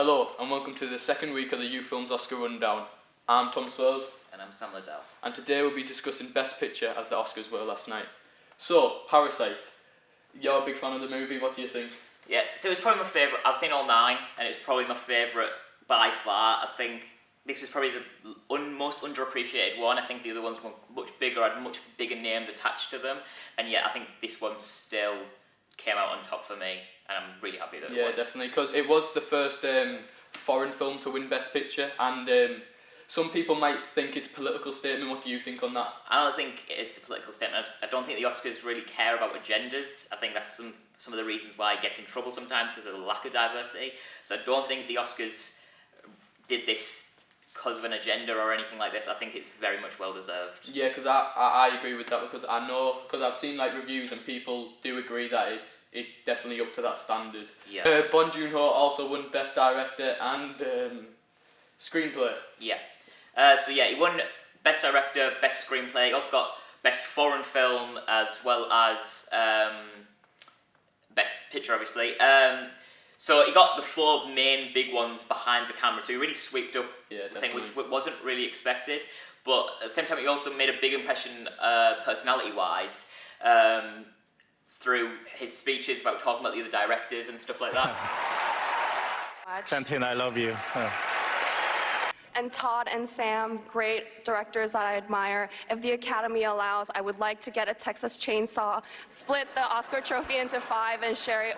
Hello and welcome to the second week of the Ufilms Oscar Rundown. I'm Tom Swirls. And I'm Sam Liddell. And today we'll be discussing Best Picture as the Oscars were last night. So, Parasite. You're a big fan of the movie, what do you think? Yeah, so it's probably my favourite. I've seen all 9 and it's probably my favourite by far. I think this was probably the most underappreciated one. I think the other ones were much bigger, had much bigger names attached to them. And yet I think this one still came out on top for me. And I'm really happy that it won. Yeah, definitely, because it was the first foreign film to win Best Picture, and some people might think it's a political statement. What do you think on that? I don't think it's a political statement. I don't think the Oscars really care about agendas. I think that's some of the reasons why it gets in trouble sometimes, because of the lack of diversity. So I don't think the Oscars did this because of an agenda or anything like this. I think it's very much well deserved. Yeah, because I agree with that, because I know, because I've seen like reviews and people do agree that it's definitely up to that standard. Yeah. Bong Joon-ho also won Best Director and Screenplay. Yeah. So yeah, he won Best Director, Best Screenplay. He also got Best Foreign Film as well as Best Picture, obviously. So he got the 4 main big ones behind the camera. So he really swept up the thing, which wasn't really expected. But at the same time, he also made a big impression personality-wise through his speeches about talking about the other directors and stuff like that. Santine, I love you. And Todd and Sam, great directors that I admire. If the Academy allows, I would like to get a Texas chainsaw, split the Oscar trophy into 5, and share it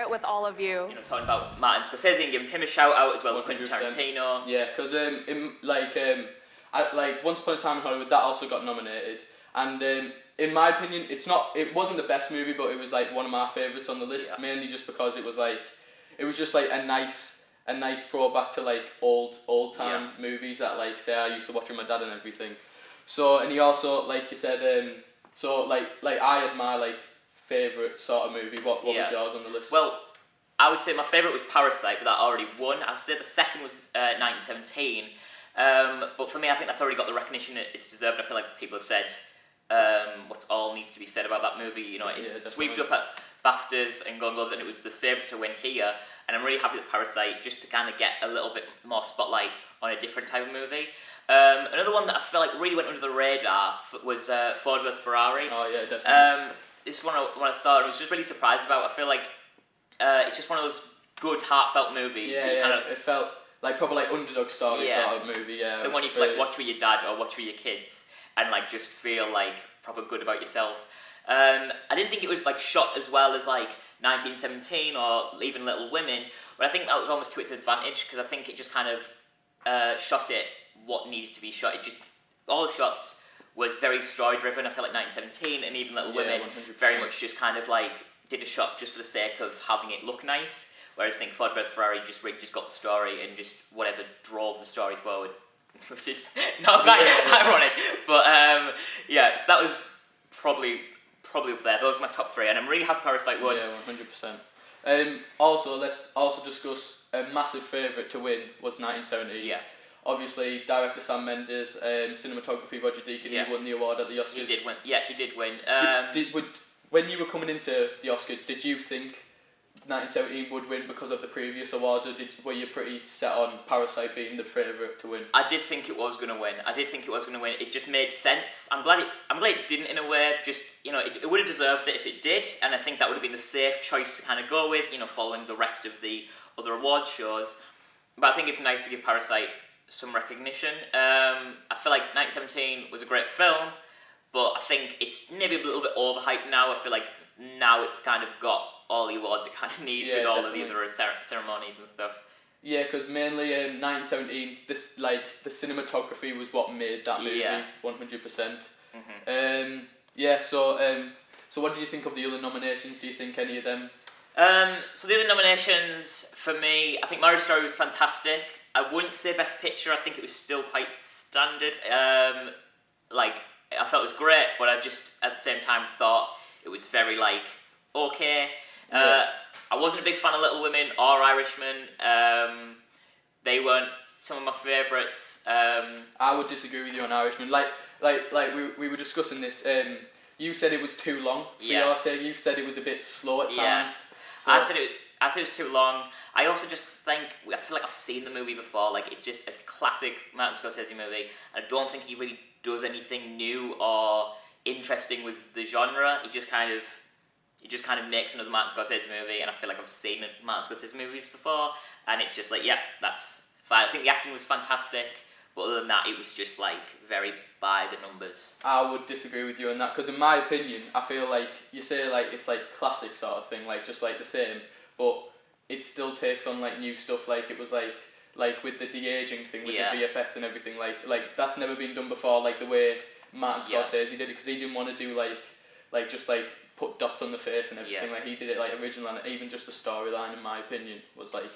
with all of you. You know, talking about Martin Scorsese and giving him a shout out as well as Quentin Tarantino. Yeah, because Once Upon a Time in Hollywood, that also got nominated, and in my opinion, it wasn't the best movie, but it was like one of my favourites on the list, mainly just because it was just like a nice throwback to like old time movies that like say I used to watch with my dad and everything. So, and he also, like you said, I admire like favourite sort of movie. What was yours on the list? Well, I would say my favourite was Parasite, but that already won. I would say the second was 1917. But for me, I think that's already got the recognition it's deserved. I feel like people have said what's all needs to be said about that movie. You know, it swept up at BAFTAs and Golden Globes, and it was the favourite to win here. And I'm really happy that Parasite, just to kind of get a little bit more spotlight on a different type of movie. Another one that I feel like really went under the radar was Ford vs Ferrari. Oh yeah, definitely. This one I saw and I was just really surprised about. I feel like it's just one of those good, heartfelt movies. Yeah, it felt like proper like underdog story sort of movie. Yeah, the one you can like watch with your dad or watch with your kids and like just feel like proper good about yourself. I didn't think it was like shot as well as like 1917 or even Little Women, but I think that was almost to its advantage, because I think it just kind of shot it what needed to be shot. It just, all the shots was very story driven. I feel like 1917 and even Little Women 100%. very much just kind of like did a shot just for the sake of having it look nice, whereas I think Ford vs Ferrari just got the story and just whatever drove the story forward, which is not quite ironic, but so that was probably up there. Those are my top 3, and I'm really happy Parasite won. Yeah, 100%. Also, let's also discuss a massive favourite to win was 1917. Yeah. Obviously, director Sam Mendes, cinematography Roger Deakins, he won the award at the Oscars. He did win. Yeah, he did win. When you were coming into the Oscars, did you think 1917 would win because of the previous awards, or were you pretty set on Parasite being the favourite to win? I did think it was going to win. It just made sense. I'm glad it didn't, in a way. Just, you know, it would have deserved it if it did, and I think that would have been the safe choice to kind of go with, you know, following the rest of the other award shows. But I think it's nice to give Parasite some recognition. I feel like 1917 was a great film, but I think it's maybe a little bit overhyped now. I feel like now it's kind of got all the awards it kind of needs with all of the other ceremonies and stuff. Yeah, because mainly 1917, this like the cinematography was what made that movie 100%. So what did you think of the other nominations? Do you think any of them? So the other nominations for me, I think Marriage Story was fantastic. I wouldn't say Best Picture. I think it was still quite standard. I thought it was great, but I just at the same time thought it was very like okay. I wasn't a big fan of Little Women or Irishman. They weren't some of my favourites. I would disagree with you on Irishman. Like we were discussing this. You said it was too long for your take. You said it was a bit slow at times. So. as it was too long. I also just think I feel like I've seen the movie before. Like it's just a classic Martin Scorsese movie, and I don't think he really does anything new or interesting with the genre. He just kind of makes another Martin Scorsese movie, and I feel like I've seen Martin Scorsese movies before, and it's just like, yeah, that's fine. I think the acting was fantastic, but other than that, it was just like very by the numbers. I would disagree with you on that, because in my opinion, I feel like you say like it's like classic sort of thing, like just like the same, but it still takes on like new stuff. Like it was like with the de-aging thing with the VFX and everything, like that's never been done before, like the way Martin Scorsese did it, because he didn't want to do like just like put dots on the face and everything. Like he did it like original, and even just the storyline, in my opinion, was like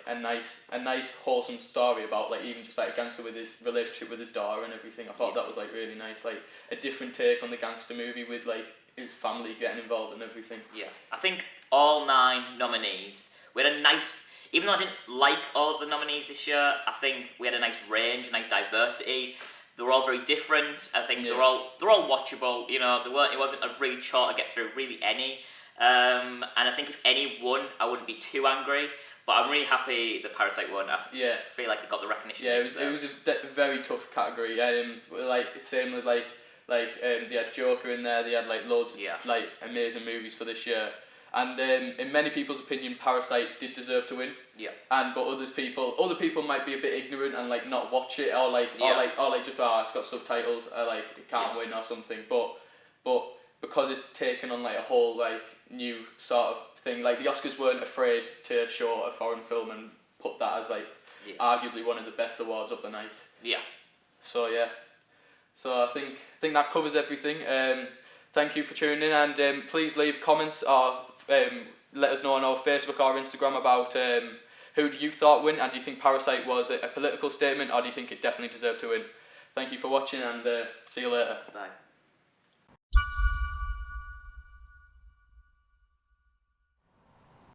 a nice wholesome story about like even just like a gangster with his relationship with his daughter and everything. I thought that was like really nice, like a different take on the gangster movie with like his family getting involved and everything. Yeah, I think all 9 nominees, we had a nice, even though I didn't like all of the nominees this year, I think we had a nice range, a nice diversity. They were all very different. I think they're all watchable. You know, it wasn't a really chore to get through really any. And I think if any won, I wouldn't be too angry. But I'm really happy the Parasite won. I feel like it got the recognition. Yeah, it was a very tough category. Like same with like they had Joker in there. They had like loads of like amazing movies for this year. And in many people's opinion, Parasite did deserve to win. Yeah. But other people might be a bit ignorant and like not watch it, or like just it's got subtitles, like it can't win or something. But because it's taken on like a whole like new sort of thing, like the Oscars weren't afraid to show a foreign film and put that as like arguably one of the best awards of the night. Yeah. So I think that covers everything. Thank you for tuning in, and please leave comments or let us know on our Facebook or Instagram about who do you thought win, and do you think Parasite was a political statement, or do you think it definitely deserved to win? Thank you for watching, and see you later. Bye.